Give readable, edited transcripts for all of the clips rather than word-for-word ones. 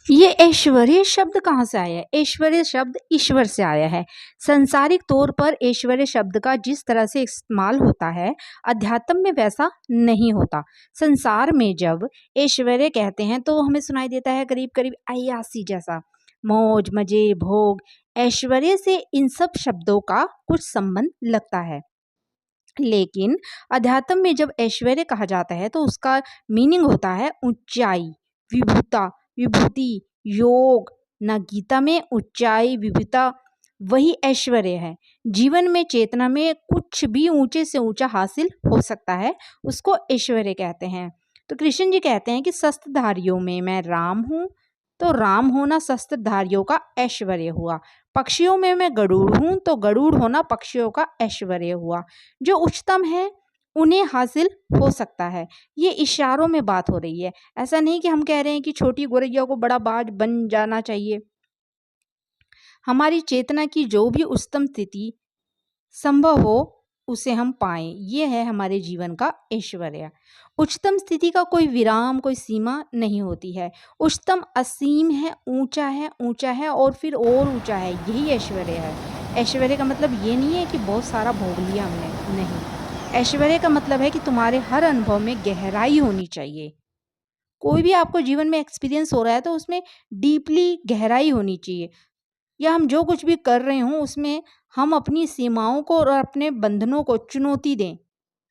ये ऐश्वर्य शब्द कहाँ से आया है? ऐश्वर्य शब्द ईश्वर से आया है। सांसारिक तौर पर ऐश्वर्य शब्द का जिस तरह से इस्तेमाल होता है, अध्यात्म में वैसा नहीं होता। संसार में जब ऐश्वर्य कहते हैं तो हमें सुनाई देता है करीब करीब अय्यासी जैसा, मौज मजे भोग। ऐश्वर्य से इन सब शब्दों का कुछ संबंध लगता है, लेकिन अध्यात्म में जब ऐश्वर्य कहा जाता है तो उसका मीनिंग होता है ऊंचाई, विभुता, विभूति, योग। ना गीता में ऊंचाई विभुता वही ऐश्वर्य है। जीवन में चेतना में कुछ भी ऊंचे से ऊंचा हासिल हो सकता है, उसको ऐश्वर्य कहते हैं। तो कृष्ण जी कहते हैं कि शस्त्रधारियों में मैं राम हूँ, तो राम होना शस्त्रधारियों का ऐश्वर्य हुआ। पक्षियों में मैं गरुड़ हूँ, तो गरुड़ होना पक्षियों का ऐश्वर्य हुआ। जो उच्चतम है उन्हें हासिल हो सकता है। ये इशारों में बात हो रही है, ऐसा नहीं कि हम कह रहे हैं कि छोटी गोरैया को बड़ा बाज बन जाना चाहिए। हमारी चेतना की जो भी उच्चतम स्थिति संभव हो उसे हम पाएं, ये है हमारे जीवन का ऐश्वर्य। उच्चतम स्थिति का कोई विराम, कोई सीमा नहीं होती है। उच्चतम असीम है, ऊंचा है और फिर और ऊंचा है, यही ऐश्वर्य है। ऐश्वर्य का मतलब ये नहीं है कि बहुत सारा भोग लिया हमने, नहीं। ऐश्वर्य का मतलब है कि तुम्हारे हर अनुभव में गहराई होनी चाहिए। कोई भी आपको जीवन में एक्सपीरियंस हो रहा है तो उसमें डीपली गहराई होनी चाहिए, या हम जो कुछ भी कर रहे हों उसमें हम अपनी सीमाओं को और अपने बंधनों को चुनौती दें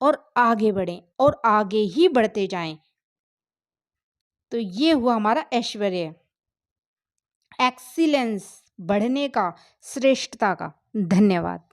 और आगे बढ़ें और आगे ही बढ़ते जाएं। तो ये हुआ हमारा ऐश्वर्य, एक्सीलेंस, बढ़ने का, श्रेष्ठता का। धन्यवाद।